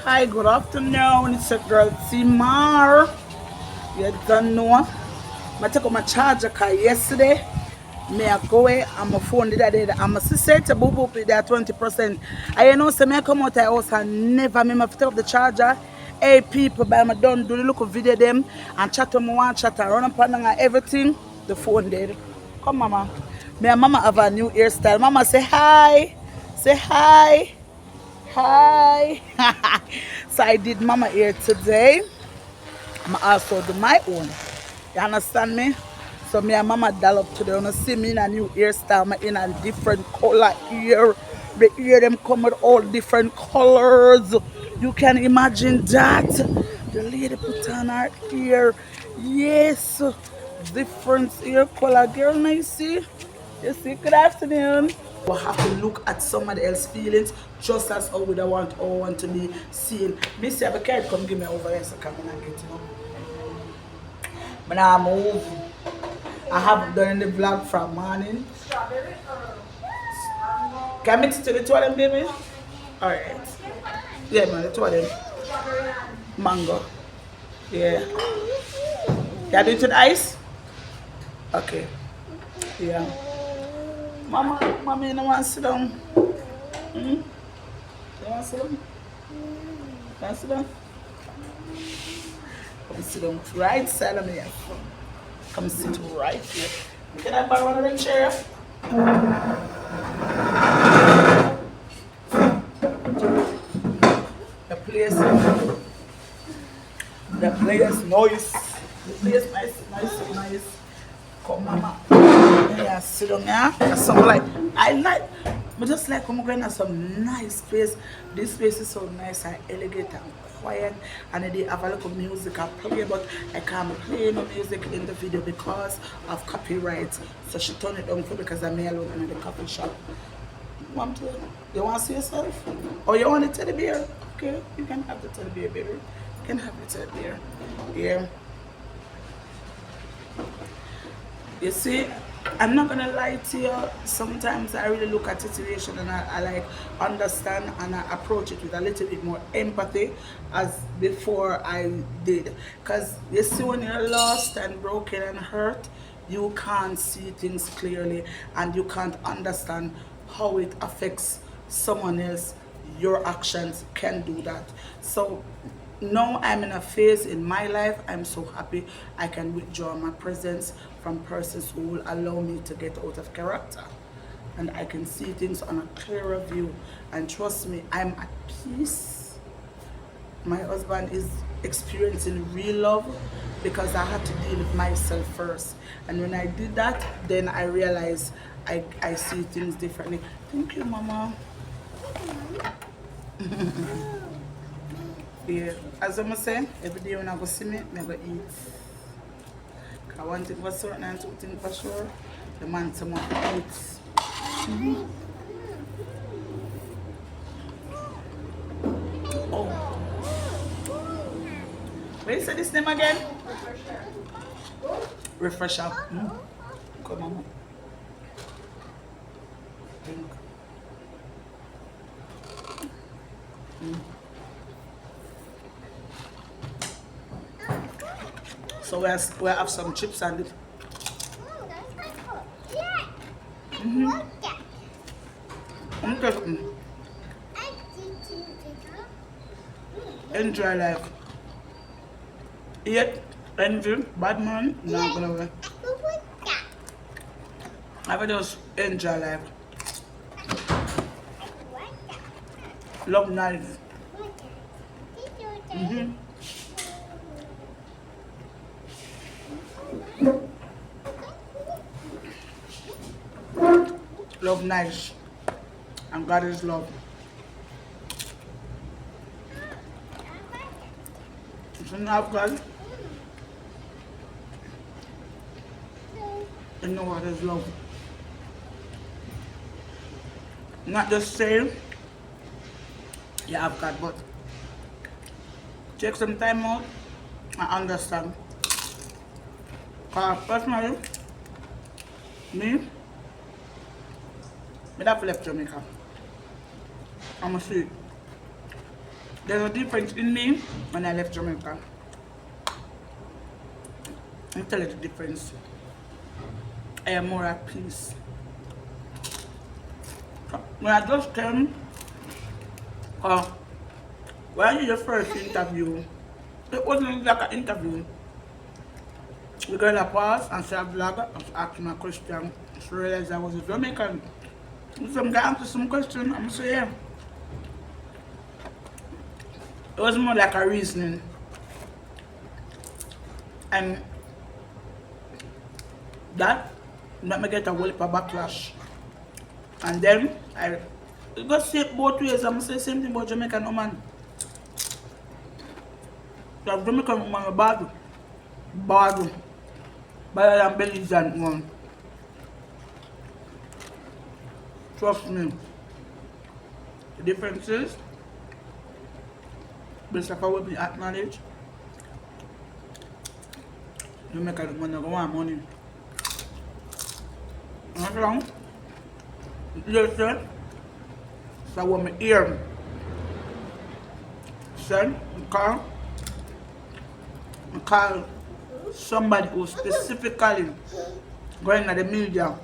Hi, good afternoon. It's a girl Timar. You don't know. I took my charger car yesterday. Me a go away. I'm a phone did I did. I'm a sister to boo boo with that 20%. I know say me I come out of house and never me take up the charger. Hey people, by my done do the look of video them and chat on my one chat and run up and everything. The phone dead. Come mama. Me and mama have a new hairstyle. Mama say hi. Say hi. Hi. So I did mama hair today. I'm also do my own. You understand me? So me and mama doll up today. You see me in a new hairstyle. Me in a different color ear. The ear them come with all different colors. You can imagine that. The lady put on her ear. Yes. Different ear color. Girl, now you see? You see, good afternoon. We have to look at somebody else's feelings just as how we don't want all want to be seen. Missy, have a card, come give me over here so come and get you. But now I move. I have done the vlog from morning. Can I mix it to the two of them, baby? Alright. Yeah, man, the two of them. Mango. Yeah. Can I do it with ice? Okay. Yeah. Mama, you don't want to sit down? Hmm? You want to sit down? You want to sit down? Come sit down right side of me. Come sit right here. Can I borrow one of the chair? The place, the place noise. The place nice. Come, mama. Yeah, sit down here. Some like I like. But just like I'm going to some nice space. This space is so nice and elegant and quiet. And they have a lot of music I play, but I can't play no music in the video because of copyright. So she turned it down for because I'm alone in the coffee shop. You want to see yourself? Or you want a teddy bear? Okay, you can have the teddy bear, baby. You can have the teddy bear. Yeah. You see, I'm not gonna lie to you. Sometimes I really look at situation and I like understand and I approach it with a little bit more empathy as before I did. Cause you see, when you're lost and broken and hurt, you can't see things clearly and you can't understand how it affects someone else. Your actions can do that. So now I'm in a phase in my life. I'm so happy I can withdraw my presence from persons who will allow me to get out of character and I can see things on a clearer view. And trust me, I'm at peace. My husband is experiencing real love because I had to deal with myself first. And when I did that, then I realized I see things differently. Thank you, Mama. Yeah, as I'm saying, every day when I go see me, I go eat. I want it for certain and two things for sure. The man to eat. Oh. Where you say this name again? Refresher. Come on. Drink. So we have some chips and it. Okay. Enjoy life. Eat, enjoy, bad man, not gonna work. I will just enjoy life. Love life. Love nice. And God is love. If you don't have God, you know what is love. Not just saying you have God, but take some time out and understand. Because personally, me have left Jamaica. I'm a sweet. There's a difference in me when I left Jamaica. I'll tell you the difference. I am more at peace. When I just came, when I did the first interview, it wasn't like an interview. The girl I paused and said, vlog, I was asking a question. She realized I was a Jamaican. Some guy asked some question, I'm saying, yeah. It was more like a reasoning. And that made me get a whole heap of backlash. And then it got said both ways. I'm saying the same thing about Jamaican woman. The Jamaican woman are bad. Bad. Better than Belizean one. Trust me. The difference is, based on what we acknowledge, Jamaican woman don't want money. What's wrong? Listen, so when I hear son, I call somebody who specifically going at the media.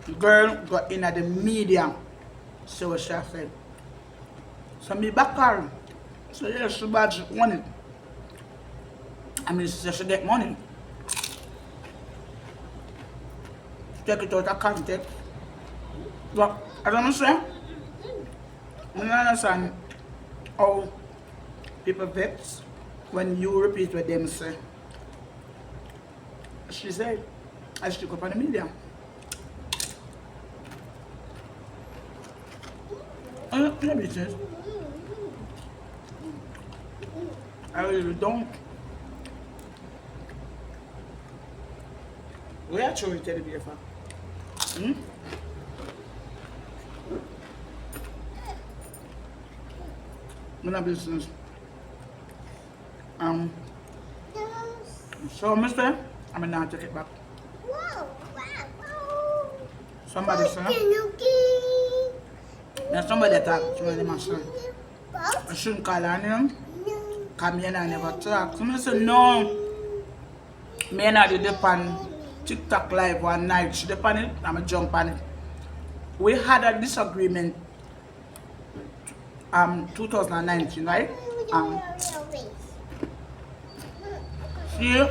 The girl got in at the media, so what she said. So me back her. So yeah, she bad, she want it. I mean, she said she get money. Take it out of context. But I don't understand. I don't understand how people vex when you repeat what them say. She said, I should go up on the media. Maybe it is. I really don't. We are trying to tell you for. My business. So, mister, I'm gonna take it back. Somebody said, there's somebody that talked to me, my son. I shouldn't call her name. Because me and I never talk. So I said, no. Me and I did the on TikTok live one night. She did on it, I'm going to jump on it. We had a disagreement 2019, right? She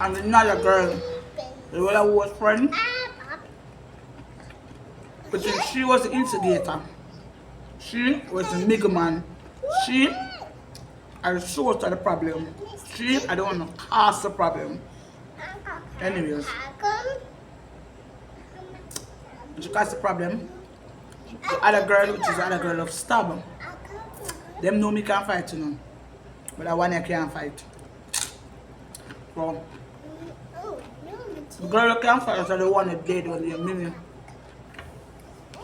and another girl, they were a worst friend. But then she was the instigator. She was the nigga man. She are the source of the problem. She, I don't want to cause the problem. Anyways, she caused the problem. The other girl, which is the other girl of stab. Them know me can't fight, you know. But that one I can't fight. So, the girl who can't fight is the one that dead on the minute.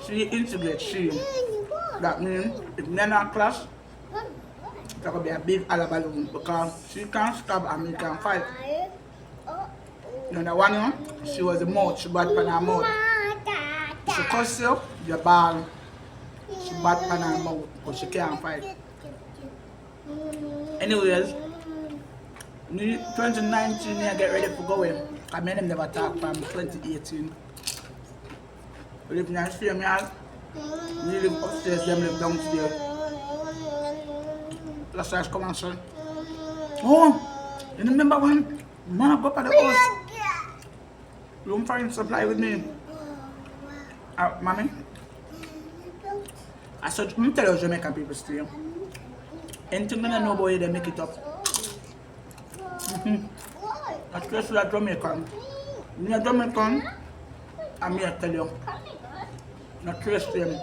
She integrates, she. That means if me in our class, there could be a big alaballoon because she can't stab and me can fight. You know that one, you know? She was the mouth, she bad pan her mouth. She cuss you, you ball. She bad pan her mouth, but she can't fight. Anyways, 2019 I get ready for going. I made them never talk from 2018. We live in a same yard. We live upstairs, them live downstairs. Last time I come and say, oh, you remember when man go up at the house? Room find supply with me. Mommy? I said, I'm telling you Jamaican people still. Anything I know about you, they make it up. Especially a Jamaican. Me a Jamaican, and me I tell you, not trace them.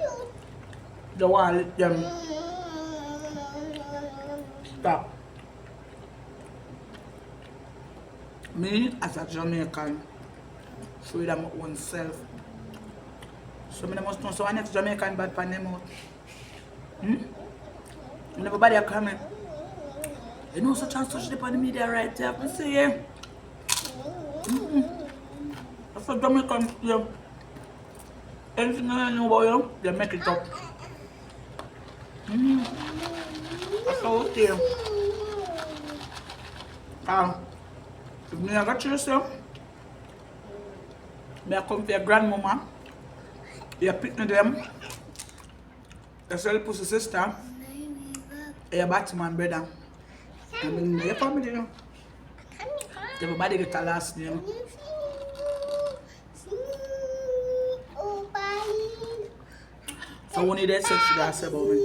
They want to let them stop. Me as a Jamaican, show them my own self. So I must know so next Jamaican bad pan them out. Everybody are coming. You know such and such on the media right there. I say yeah. That's what Jamaican yeah. Anything I know about you, they make it up. here. If me got children, me come for your grandmama, you pick me them, you sell pussy sister, your Batman brother. I mean, your family, you know. Everybody get a last name. So when you did sex, you guys say about me.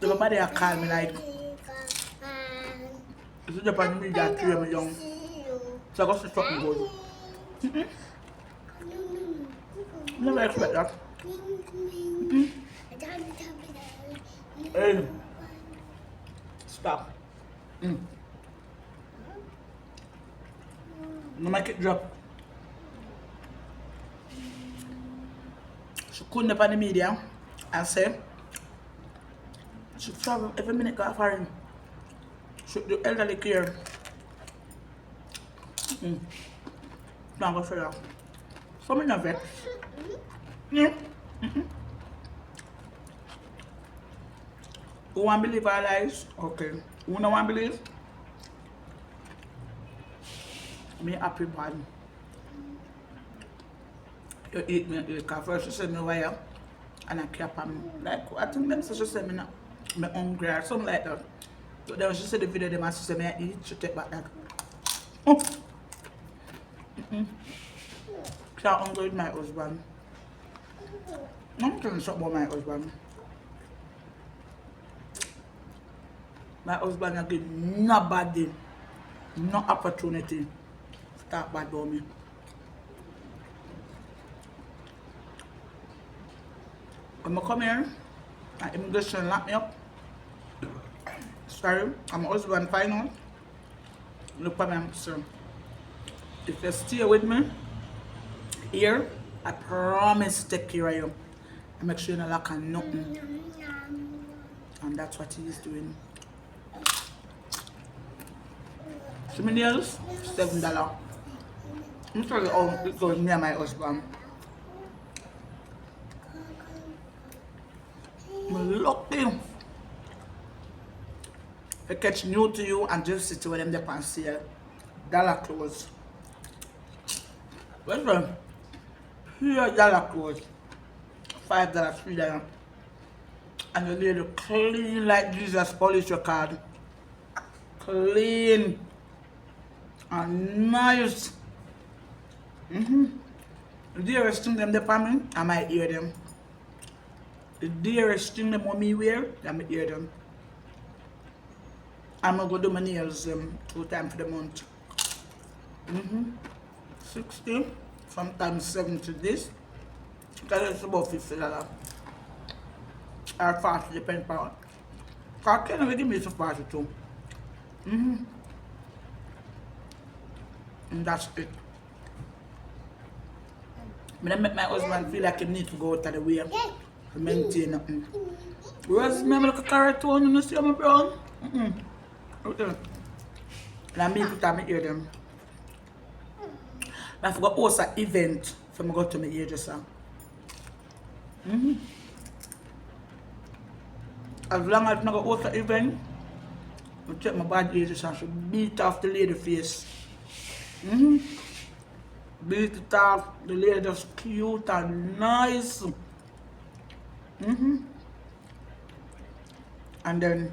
Everybody a call me like, this is the part of me that treat me young. So I got to fucking good. Never expect that. Hey. Stop. No make it drop. She couldn't up on the media and say she travel every minute got foreign. She do elderly care. Now go for that. So many of it. You want to believe our lies? Okay. You don't want to believe? Me happy bad. You eat me, you can first you send me wire and I cap on like I think them she said me now me hungry or something like that. So then she said the video them and she said me I eat, she take back that. So I'm hungry with my husband. I'm telling you something about my husband. My husband has given nobody no opportunity to talk bad about me. When I come here, and immigration lock me up. Sorry, and my husband find out. Look at me and say, if you stay with me here, I promise to take care of you. I make sure you don't lack on nothing. And that's what he is doing. See my nails? $7. I'm sorry, it goes near my husband. I'm lucky. If I catch new to you and just sit with them there and see dollar clothes. What's wrong? Here dollar clothes. $5, $3. And the lady clean like Jesus polish your card. Clean and nice. The dearest thing them there for me, I might hear them. The dearest thing them want me wear, I might hear them. I'm gonna go do my nails 2 times for the month. 60, sometimes 70 this. Because it's about $50. Or 40, depends on. Because can you give me some 42? And that's it. I make my husband feel like he needs to go out of the way to maintain nothing. Where's me look a cartoon and you see my brown? Okay. And I make it and I hear them. I forgot to host an event for me go to my hairdresser. As long as I go host an event, I check my bad hairdresser and she beat off the lady face. Beat it off, the lady just cute and nice. And then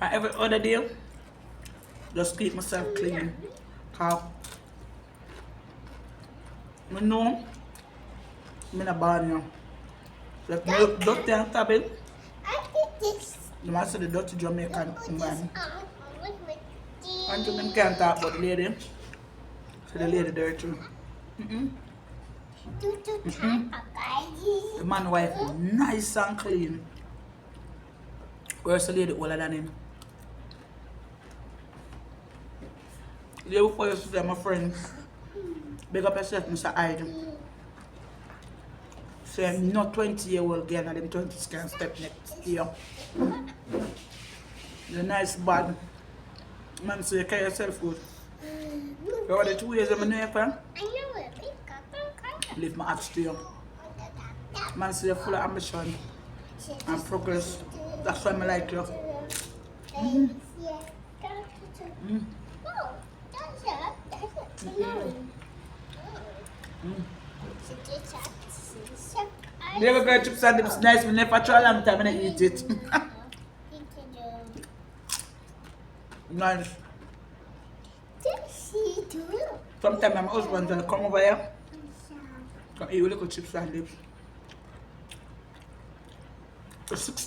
every other day, just keep myself clean. Cause I know I'm not born now. So if you dirty and tablet, you must say the dirty Jamaican woman. And them can't talk about the lady. So the lady dirty. The man wife nice and clean. Where's the lady older than him? The day before you see my friend, big up yourself, Mr. Hyde. Say I'm not 20-year-old girl and them 20s can step next year. The nice bad. Man say you carry yourself good. You already 2 years of my neighbor. Leave my abs to you. Man say you're full of ambition and progress. That's why I like you. Mm-hmm. Mm. Never got chips and dips nice, we never try a long time and I eat it. Nice. Sometimes my husband will come over here, come eat little chips and dips.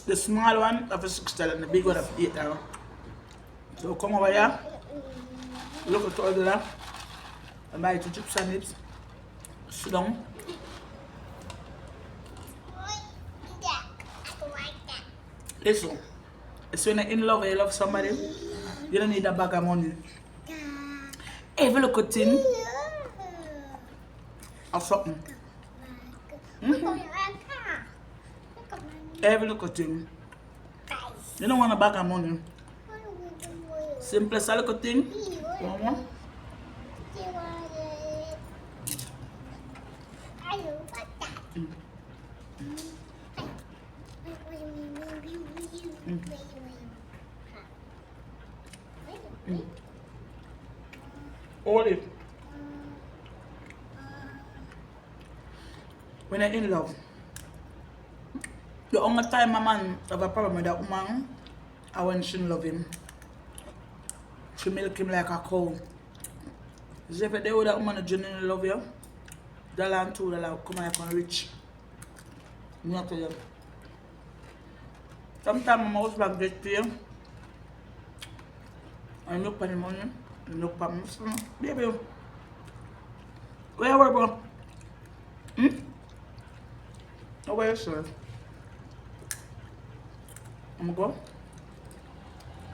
The small one of a $6 and the big one of $8. So come over here, look at all that, and buy 2 chips and dips. Sit down. Listen, it's when you're in love and you love somebody, you don't need a bag of money. Every little thing or something. Every little thing. You don't want a bag of money. Simplest little thing. Olive. When you're in love, the only time a man have a problem with that woman is when she don't love him. She milk him like a cow. If the day that woman genuinely love you, $1 and $2 come here and rich. Not to them. Sometimes my husband get paid. I look for the money. I look for my son. Baby, where you work, bro? Where you, sir? I'm gonna go.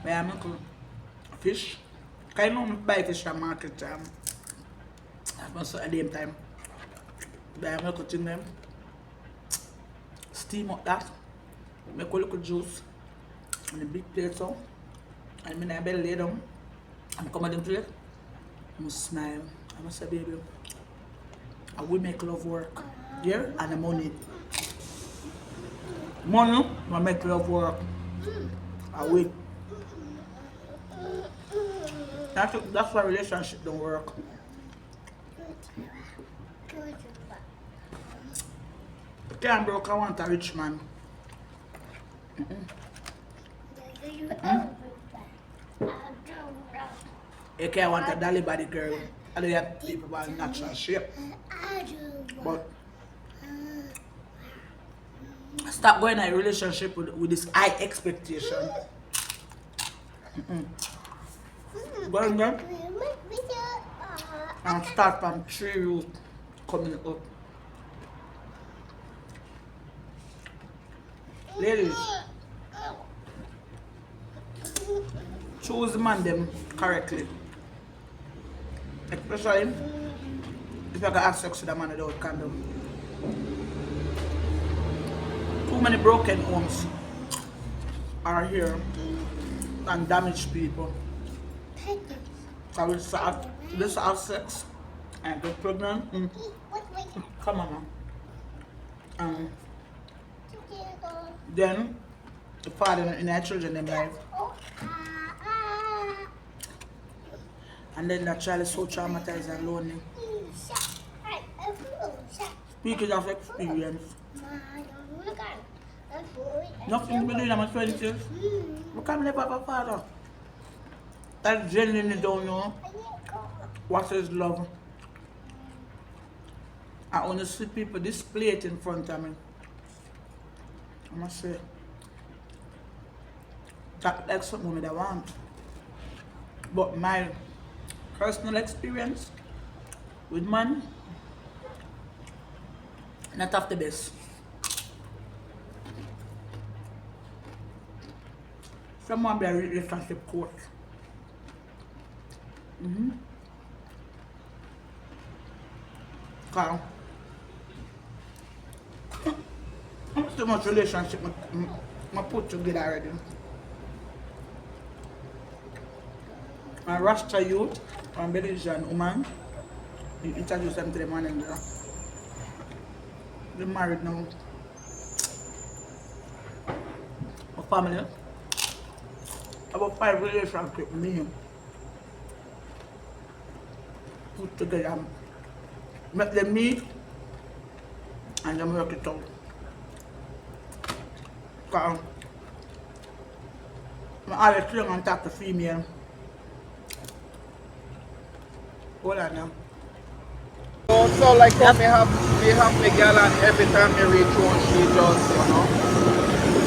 But I'm gonna fish. I know I buy fish from market. I must at the same time. But I'm gonna cut in them. Steam up that. Make a little juice. In a big plate so. And I belly lay down. I'm coming into it. I'm smile. I'm say, baby, I will make love work. Yeah? And the money. Money will make love work. I will. That's why relationship don't work. You can't broke, I want a rich man. You can't want a dolly body girl. I don't have people with natural shape. But stop going in a relationship with this high expectation. Go in there and start from 3 root coming up. Ladies, choose the man them correctly. Especially if you can have sex with a man without condom. Too many broken homes are here and damaged people. So we have sex and get pregnant. Come on, man. Then the father and their children in life. And then that child is so traumatized and lonely. Speaking of experience, nothing to be doing in my 20s. We can't never have a father that genuinely don't know what is love. I only see people display it in front of me. I must say, that's something that I want. But my personal experience with man, not of the best. Someone be a relationship coach. Because I'm so much relationship I put together already. A Rasta youth and Belgian woman, you introduce them to the man and they're married now. family. About 5 relationships, me put together, make them meet and then work it out. Because I always try and talk to female. Hold on now. So like yep. we have the girl and every time we reach home she just, you know,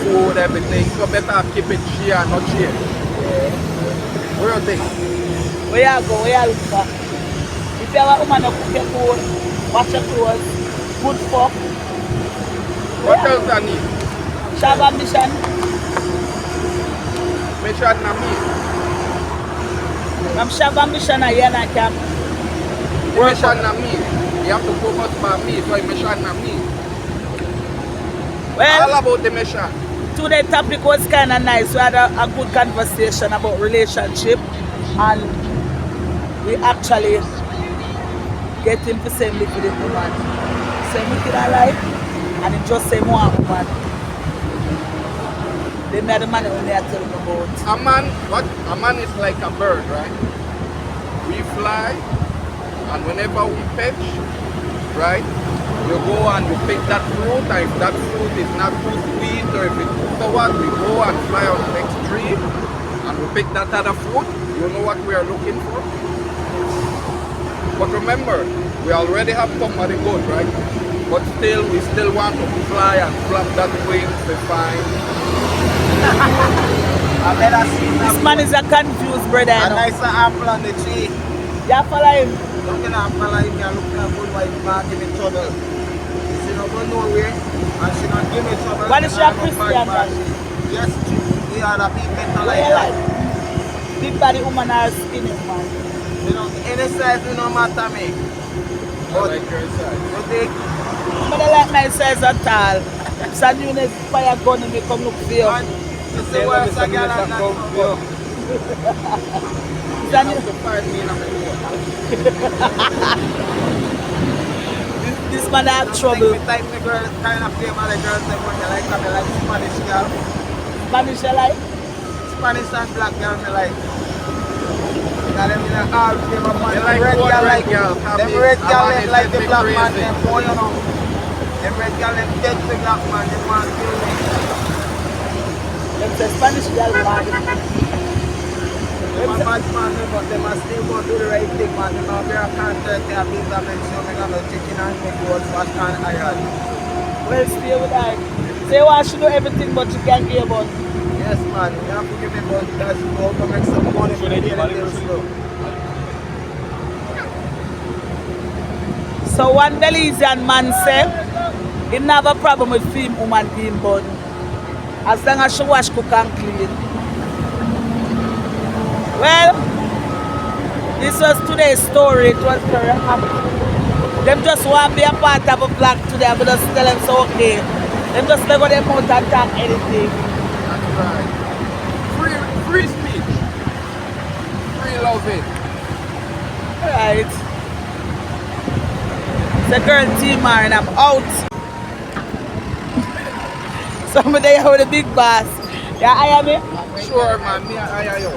food, everything. So better keep it she and not she. What do you think? Where you go, where you look for? If you have a woman who cook your food, wash your clothes, good fuck. What else I need? She have ambition. Mission na me. I'm sure ambition and you and can Mission na me. You have to focus on me, so mission na me. Well, all about the mission. Today topic was kind of nice. We had a good conversation about relationship and we actually get him to say live with the woman. Say look in our life and he just say more woman. They made the man only I tell him about. A man is like a bird, right? We fly and whenever we fetch, right? You go and you pick that fruit, and if that fruit is not too sweet or if it's too sour, we go and fly on the next tree and we pick that other fruit. You know what we are looking for? But remember, we already have somebody good, right? But still, we still want to fly and flap that wing to find. This man is a confused brother. A nice apple on the tree. You follow him? Looking at apple like you're looking at good wife back in the trouble. She not go nowhere and she not give me trouble. What is your Christian man? Yes, we are the people like that. Big body woman or skinny man? You know, any size it no matter me. But I like your size. You think? But I like my size at all. So you need fire gun and me come look for you. You see where it's a girl and not you. You have to find me in a This man have trouble. Me type me girl, kind of flavor the girls that want me like Spanish girl. Spanish you like? Spanish and black girl me like. Now them in all flavor man. Like red girl like girl. Them red girl like the black man them boy you know. Them red girl them dead the black man, them want to kill me. Them say Spanish girl bad. Them a bad man, but them a still go do the right thing, man. Them a very content, they have been men, so they got no chicken and make gold fast and iron. Well, stay with that. Say what she do everything, but you can't give up. Yes, man. You have to give me but that's go to make some money for the daily bills. So one Belizean man say, he never have a problem with film woman being born. As long as she wash, cook and clean. Well, this was today's story. It was very happy. Them just want to be a part of a vlog today. I just tell them so okay. Them just let go them out and talk anything. That's right. Free speech. Free loving. Alright. It's a girl team and I'm out. Somebody here with a big boss. You hire me? Sure, man. Me, I hire you.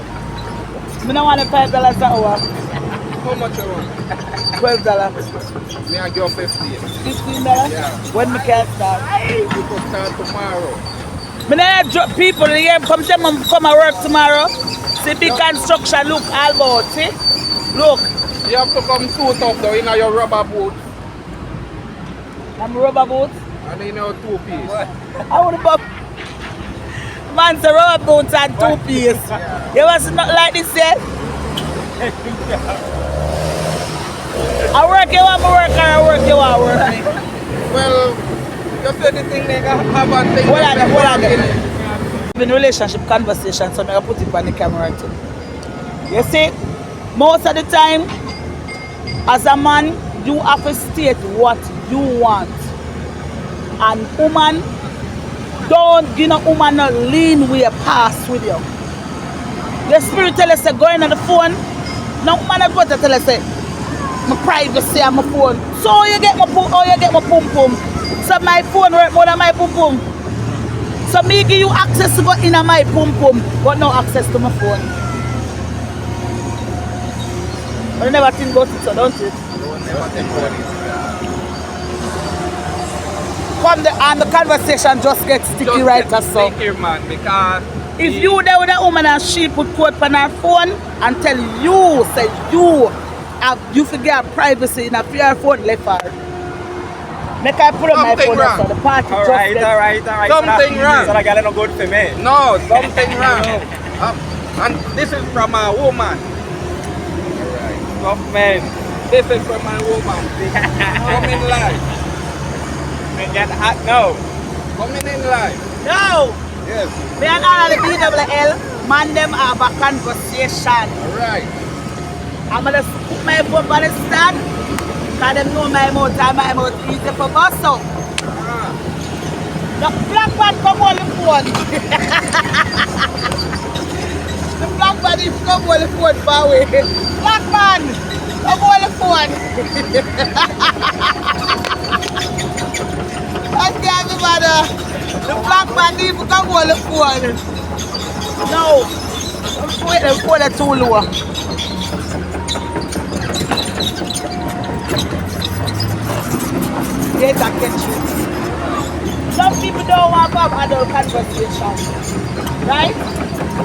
I don't want $5 an hour. How much you want? $12. Me, I give you 15. $15? Yeah. When we can start? You could start tomorrow. I don't drop people in here. Come and work tomorrow. See big construction. Look all about. See? Look. You have to come suit up though in your rubber boots. I'm rubber boots. And in your two-piece. I would have man's a rubber boots and two-piece. Yeah. You ever see nothing like this yet? I work you want to work or I work you want to work me? Well, you said the thing they have and thing. Hold on. In relationship conversation, so I'm going to put it on the camera too. You see, most of the time, as a man, you have to state what you want. And woman, don't give no woman no lean way pass with you. The spirit tell us go in on the phone. No woman go to tell us my privacy on my phone. So you get my pum pum. So my phone work more than my pum pum. So me give you access to go in my pum pum, but no access to my phone. But you never think about it, so don't it? Don't never think about it. Come the and the conversation just gets sticky Just right get as so. sticky, man, because If you there with a woman and she put quote on her phone and tell you, say you forget privacy in a your phone left her. Make I put on my Something phone wrong. so the party Alright. Something wrong. So that girl no good for me. no, something wrong. And this is from a woman. Alright. Tough man. This is from my woman. Coming live. Man get hot now. Coming in live. No! Yes. Me and all the BWL, man them have a conversation. Alright. I'm gonna put my phone on the stand, because them know my mouth and my mouth easy for bust out. The black man come on the phone. The black man is come on the phone far away. Black man, come on the phone. That's the other mother. The black man need to come on the phone. No, I'm waiting for the too low. Yes, I get you. Some people don't want to have adult conversation, right?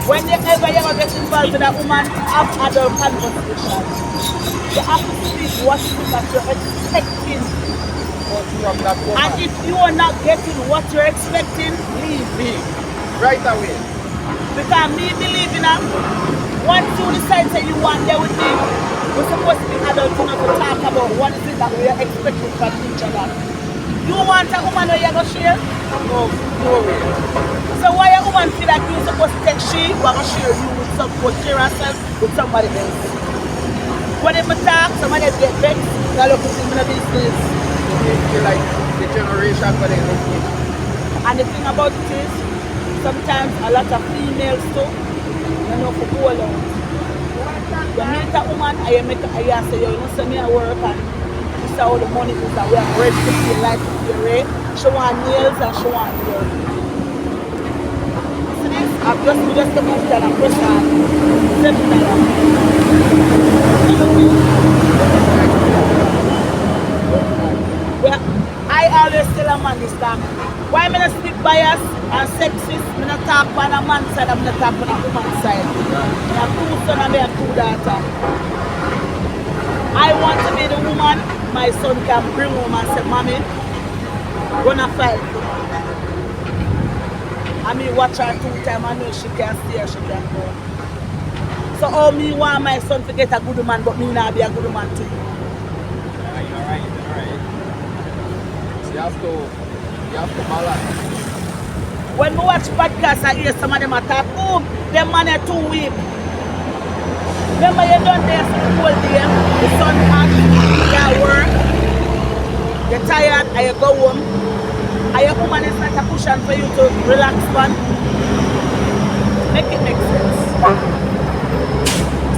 Whenever you ever get involved with a woman, have adult conversation. You have to speak what it is that you're expecting. From that woman. And if you are not getting what you're expecting, leave. Leave. Right away. Because me believing that once you decide that you want there with me, we're supposed to be adult enough to talk about what is it that we are expecting from each other. You want a woman where you're going to share? No way. So why a woman feel like you're supposed to take she, we're going to share you with share herself with somebody else? When they talk, somebody get vexed, they're looking in the business. You feel like the generation for the looking. And the thing about it is, sometimes a lot of females too, you know, for go along. You meet a woman and you make a say, you know, send me a work and this is how the money is that we are ready to feel like you're ready. She want nails and she want hair. See this? I've just the most that I'm pressing on. Well, I always tell a man this time. Why am I not speak bias and sexist? I'm not talk on a man's side, I'm not talk on a woman's side. I have two sons and I have two daughters. I want to be the woman my son can bring home and say, Mommy, run a fight. I mean, watch her 2 times, I know she can stay or she can go. So how me want my son to get a good man, but me not be a good man too? Alright. You have to balance. When we watch podcasts, I hear some of them attack, oh, them man are too weak. Remember you done there for the whole day, the sun hot, you at work, you're tired, and you go home, and your woman is not a cushion for you to relax on. Make it make sense.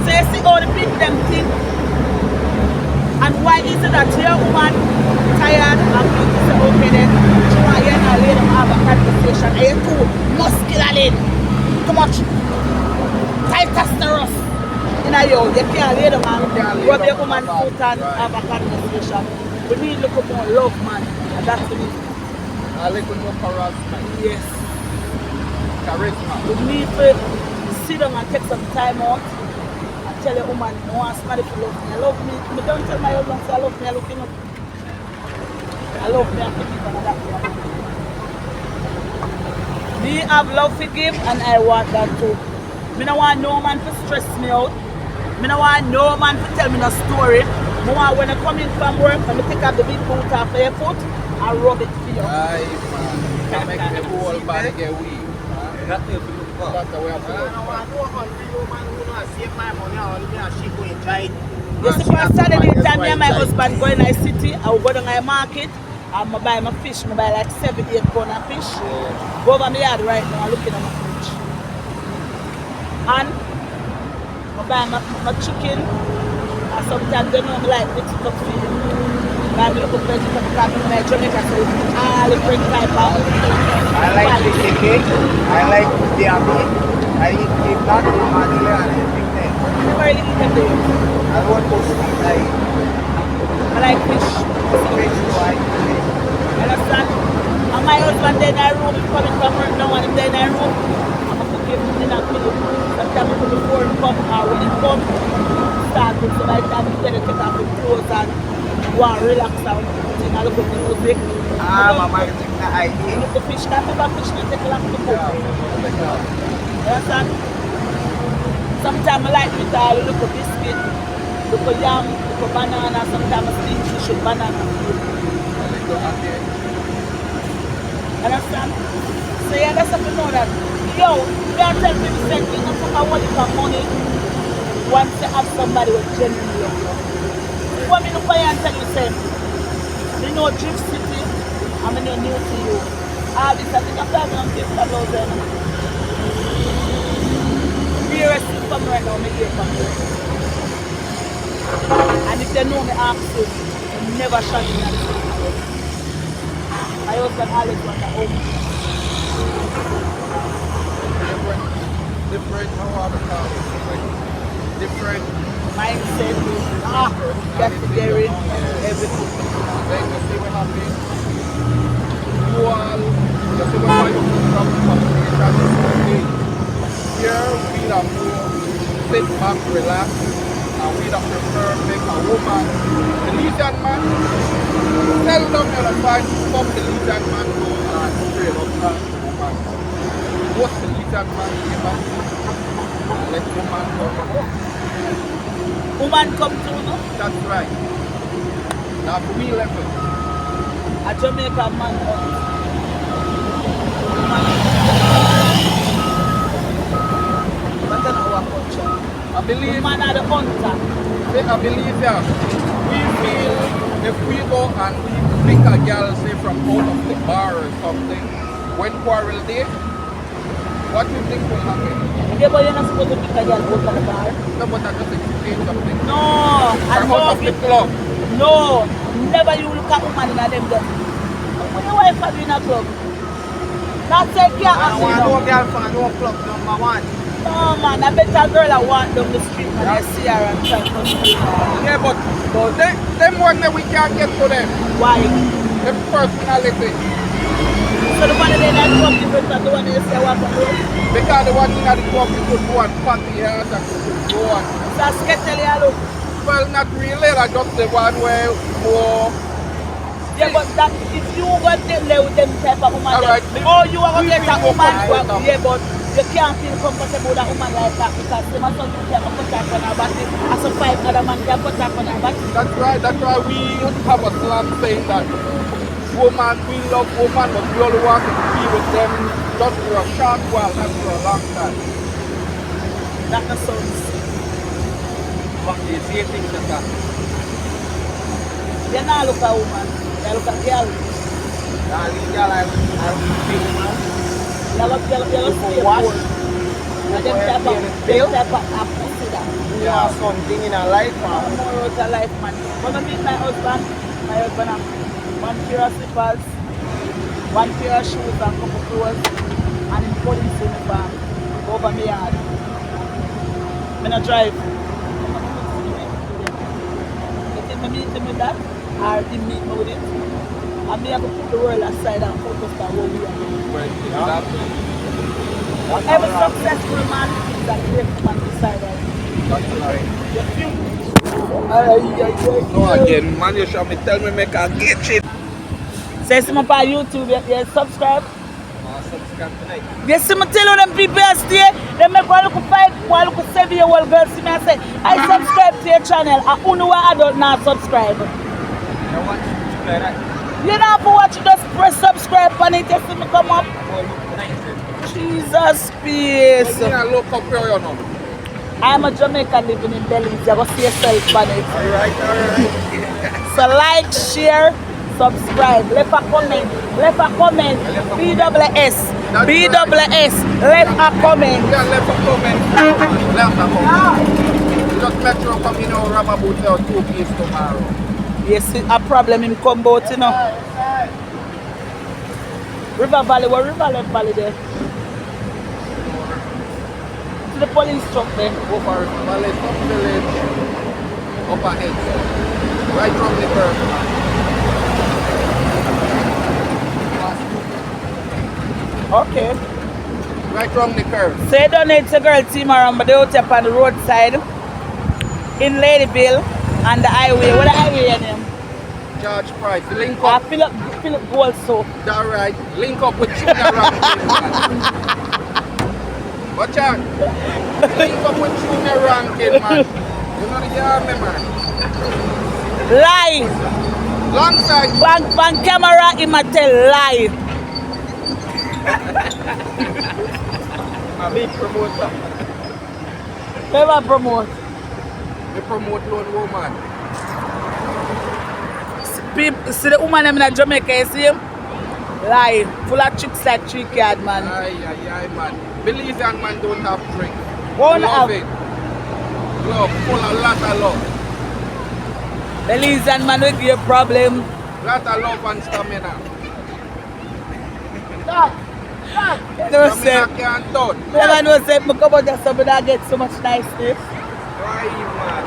So you see all the people them think, and why is it that your woman tired and you say, okay then, she want you and lay them have a conversation, and you're too muscular, too much testosterone. You can't lay them and rub your woman foot and have a conversation. We need a little more love, man, and that's the need. A little more harassment. Yes. Charisma. We need to sit down and take some time out and tell your woman, no, I somebody to love me. I love me. I don't tell my husband, say I love me, I look him up. I love me, I forgive and that. Me have love to give and I want that too. I don't want no man to stress me out. I don't want no man to tell me no story. I want when I come in from work, when I take off the big boot off of your foot, I rub it for you. Aye, man. That make the whole body get weak. That's the way I feel. You see, for Saturday time, me and my husband go in the city, I will go down to the market, and I buy my fish, I buy like 7-8 pounds of fish. Go over my yard right now, I'm looking at my fridge. And I buy my chicken, and sometimes they know me like mix it up for you. I'm looking for vegetable because I'm in Jamaica, so all different type of. I like the chicken. I like the yummy. I eat that in Manila and everything there. I never really eat them there. I want to sleep like I like fish. fish, so I eat fish. Understand? And my husband there in our room, he's coming from work now and he's there in our room. I'm going to give him dinner for him. Sometimes before he come or when he come, start with so by the time he's there to take off his clothes and go and relax and I look at the music. Mama, you think that I eat? Look at the fish, can't remember fish, not take a lot to cook. Understand? Sometimes I like it all, look at biscuit, look at yam, look at banana, sometimes I steam fish with banana. Understand? So yeah, that's something to know that. Yo, you don't tell me the same thing, not talk about what money once you have somebody with genuinely love you. What me look for you and tell you same. You know Drift City, I'm new to you. All this, I think I'm $550,000. Nearest is from right now, me hear from you. And if they know me ask you, they never shot me at the same. My husband always want a home. Different, how I call it, different Mindset, get together, everything. like you see what happens. You all, you see what you come from population. Here we are more sit back, relax, and we don't prefer make a woman. The Legion man, seldom you find some the Legion man go and straight up to woman. Most the Legion man give us and let woman come. Woman come through, no? That's right. Now for me level. A Jamaica man hunt. But that's not our culture. I believe, Woman are the hunter. I believe that we feel if we go and we pick a girl say from out of the bar or something, when quarrel day, what do you think will happen? Yeah, but you're not supposed to pick a girl out of the bar. No, but I just explain something. No, Or I out of the club. No, never you look at woman in a them there. When your wife have you in a club, not say can't I have want you. no girl from no club number one. No man, I bet a girl I walk down the street and I see her and try to see her. Yeah, but them one that we can't get to them. Why? Them personality. So the one that I club different than the one that you say walk on the road. Because the one in the club you could go and party here and you could go and So I sketch you look. well, not really. I just the one where more. Yeah, but that if you go there with them type of woman, Alright. or you are going to get a We woman, will come. yeah, but you can't feel comfortable with a woman like that because the man you can put her on her body, as a 5 other man can put her on her body. That's right. That's why we have a slang saying that woman, we love woman, but we only want to be with them just for a short while, not for a long time. That the sounds. But you see things like that. You not look at woman, you look at girl. Darling girl, I will feel man. You look stay wash. poor. And them type of pussy that. You want something in a life, man. More out of life, man. When I meet my husband have one pair of slippers, one pair of shoes and a couple clothes, and in police uniform over my yard. I'm not drive. You think me meet him with that? Or he meet me with it? And me have to put the world aside and focus on what we are doing. Well, Every successful man is a great man beside us. no, again, man, you should me tell me make a get it. Say something on YouTube, you subscribe. Subscribe tonight. You see me tell them people stay, they make one look 7-year-old girl see me and say, I subscribe to your channel, and who know what adult not subscribe. You watch YouTube like that? You don't have to watch, just press subscribe on it, you see me come up. Jesus peace. So, you look up here, you know. I'm a Jamaican living in Belize, you go see yourself on it. Alright. So like, share, subscribe, left a comment, BWS, left a comment. Yeah, left a comment. Left a comment. Just make sure come in our rubber boots or 2 piece tomorrow. Yes, a problem him come about, you know. River Valley, what River Valley there? To the police truck there. Go for Valley Top Village, Upper Edge. Right from the curve. Okay. Right from the curve. So you don't need to girl team around, but they out up on the roadside in Ladyville on the highway. What the highway your name? George Price. Link I up. fill up gold soap. That right. Link up with Junior Rankin. Watch out. Link up with Junior Rankin, man. You know the army, man. Lie. Long side. Bank camera, him a tell lie. A big promoter. Never promote. They promote lone woman. People, see the woman them in Jamaica, you see him? Lie. Full of tricks like trick yard, man. Aye, man. Belizean man don't have drink. Won't Love have. it. Love, full of lot of love. Belizean man will give you a problem. Lot of love and stamina. Never say, Stamina can't done. never know say, me come out there somebody that get so much niceness. Why, man?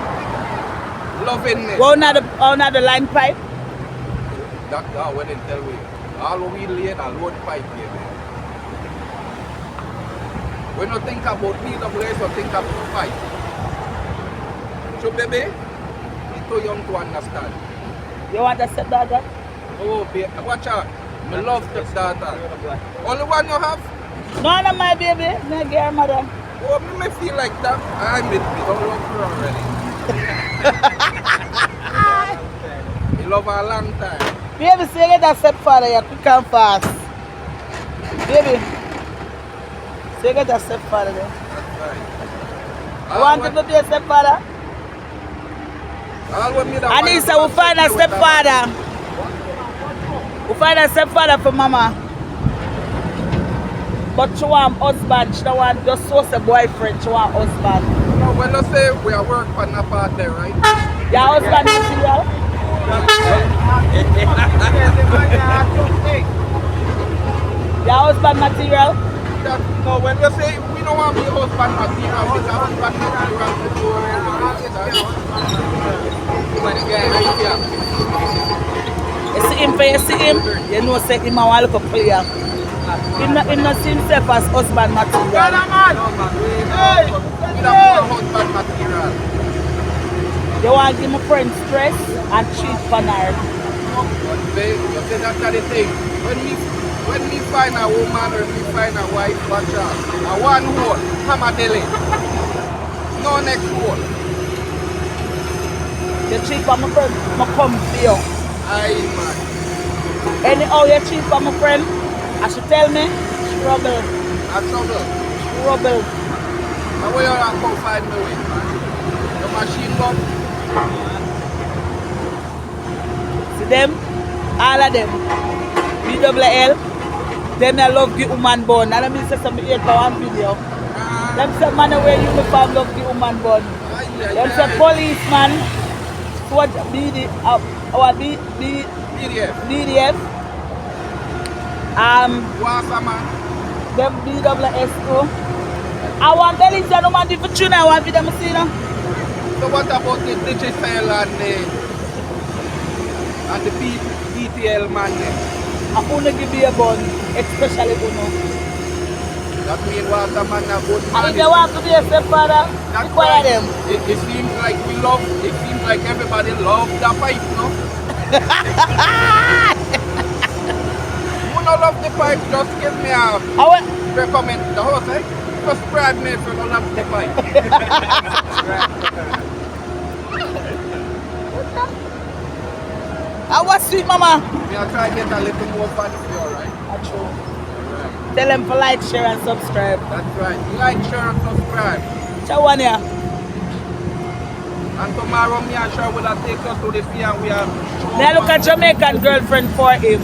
Lovingness. Go on the line pipe. That guy when they tell me, all we lay in a load pipe here, man. When you think about PWS, you think about pipe. So, baby, you're too young to understand. You want to set that up? Oh, baby, watch out. I love stepdaughter. Only one you have? No, no, my baby. No, girl, mother. Oh, me may feel like that. I don't love her already. You love her a long time. Baby, say you get a stepfather, you're quick and fast. Baby, say you get a stepfather there. That's right. You want him to be a stepfather? Anissa, we'll find a stepfather. We'll find a stepfather for mama. But she want husband, she don't want just so a boyfriend, she want husband. No, when I say we are work on a part there, right? Your husband material? Your husband material? No, when you say we don't want to be husband material, we have husband material before. You see him, you know say him a want look a player. Him not see himself as husband material. We don't want husband material. You want to give my friend stress and cheat for her. But babe, you say that's the thing. When we find a woman or we find a wife, watch out. A one hole, hammer deli. No next hole. You cheat for my friend, I come for you. Aye, man. Anyhow you cheat for my friend, I should tell me, trouble. A trouble. Trouble. Now where you are come find me with, man? The machine gun. See them? All of them. BWL. Them I love the woman bun. And I mean say something here for one video. Them say man wear uniform love the woman bun. Them say policeman. What BDF. Wasserman. Them BWS too. I want Belizean woman do for tuna. I want for them to see now. So what about the digital and the PTL man then? I only give you a bun, especially Uno. That means Wasserman are good And man. if they want to be a stepfather, require them. It seems like we love, it seems like everybody loves the pipe, no? Who don't love the pipe, just give me a recommend the house, eh? Subscribe me if you don't love the pipe. I was sweet mama. I'll try to get a little more fun for you, alright? That's true. Tell them to like, share and subscribe. That's right. Like, share, and subscribe. Ciao one here. And tomorrow me and sure will take us to the sea and we are Now look at Jamaican girlfriend for him.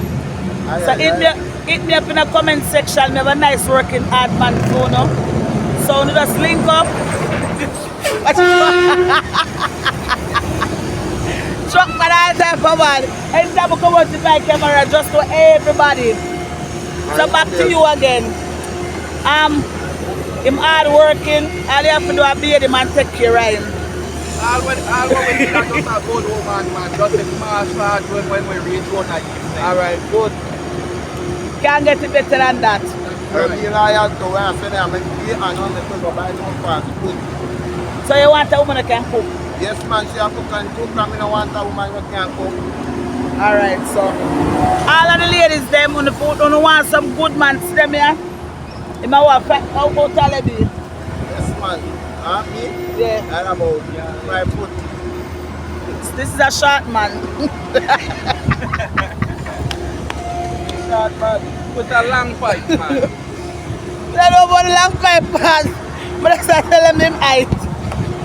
So hit me up in the comment section. We have a nice working hard man phone now. So we just link up. truck man all time for man. Anytime I come out with my camera, just to everybody. So back to you again. Him hard working. All you have to do is be the man take care of him. All when we just a good woman, man. Just a martial when we reach one like this. Alright, good. Can't get it better than that. Alright. I have to wear a feather and make it and on the go buy some fast food. So you want a woman that can cook? Yes, man, she have to can cook. I mean, I want a woman who can cook. Alright, so all of the ladies them on the food don't want some good man to them here. You might want to how about Talabi? Yes, man. Me? Yeah. And about 5 foot. This is a short man. Short man. With a long pipe, man. I don't know about the long pipe man. But I start telling him height.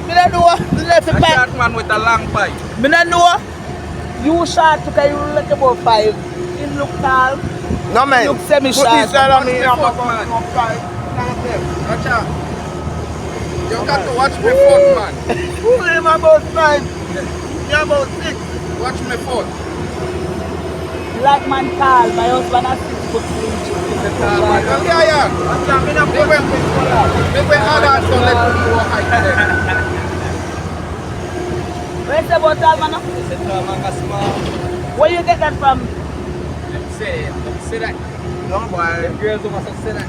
I don't know what the left A pipe. short man with a long pipe. I don't know. You short because you look about 5. Him look tall. No, man. Look semi-short. Put this side of me. Watch I'm me, about man. 5. Watch out. You got to watch me foot, man. Who am about 5? You're about 6. Watch me foot. Like man tall. My husband has 6 foot 3 inches. Yeah. Make me hard out so let me go height there. Where's the about tall man? It's a tall man, small. Where you get that from? Say that. No, boy. The girls who must say that.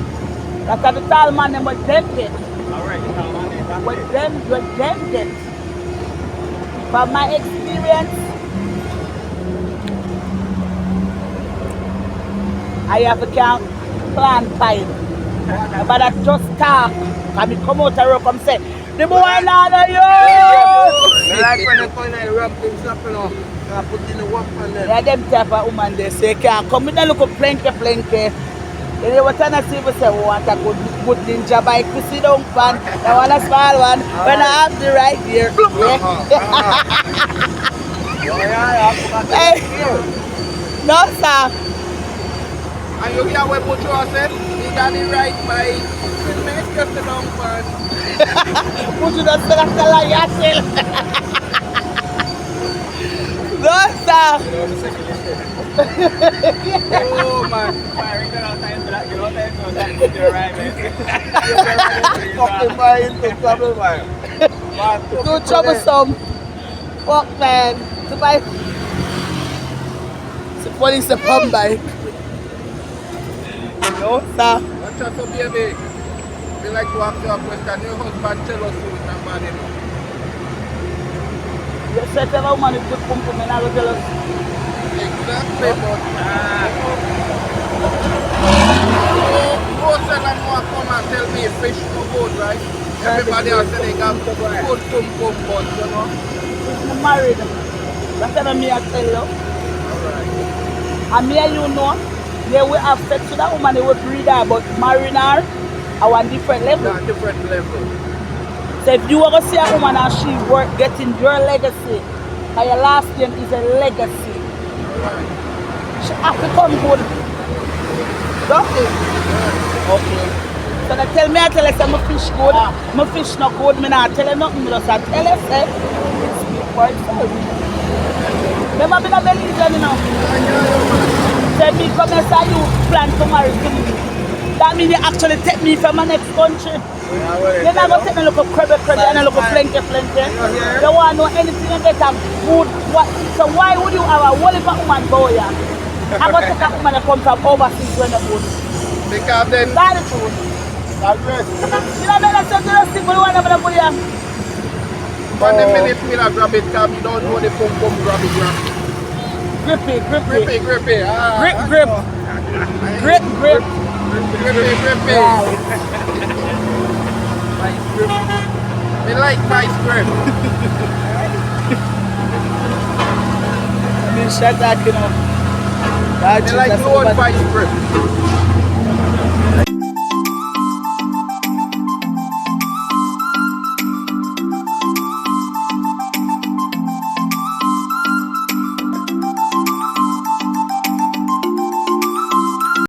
That's the tall man them with them get. Alright, the tall man is that way. With them get. From my experience, I have a count plan time. But I just talk. And me come out and work and say, the boy not a you! I like when they find I rub things up, you know. I put in the work on them. Yeah, them type of woman they say, can't come in and look up plenty. Then they were trying to see if say, we want a good ninja bike to sit down fan. I want a small one. When I have the right gear. Hey, no sir. And you hear what Mucho said? He got the right bike. It makes just a long fun. Would you not say that to lie yourself? No sir. Oh man. Fire, you don't have time for that. You don't have time for that. You're right, man. Fucking buy into trouble, man. Too troublesome. Fuck man. To buy. The police a pump bike. No sir. Watch out, so baby. We like to ask you a question. Your husband tell us who is not bad enough. You said to a woman with good pum pum and I will tell us. Exactly, but most of them want to come and tell me fish no good, right? Everybody else say they got good pum pum but you know. I'm married. That's what me I tell you. Alright. And me and you know, they will have sex with that woman, they will breed her, but marrying her at one different level. Yeah, different level. So if you want to see a woman and she work getting your legacy, and your last name is a legacy, she has to come good. Don't it? Okay. So they tell me, I tell her, say, my fish good, my fish not good, me not tell her nothing, me just tell her, say, it speak for itself. Remember, I don't believe them, you know. Say me come and say you plan to marry to me. That means you actually take me from my next country. You're not going to take me look a crabby and look a plenty. You don't want to know anything and get a good. So why would you have a whole heap of woman go here? I'm going to take a woman that comes from overseas when they're good. Because then That's the truth. You know, I'm not just simple one of them go here. for the minute we grab it, because we don't know the pum pum grab it. Grippy. Grippy. Grip. Grippy. Right. Vice grip. We like vice grip. I mean, shut that, you know. We like low vice grip.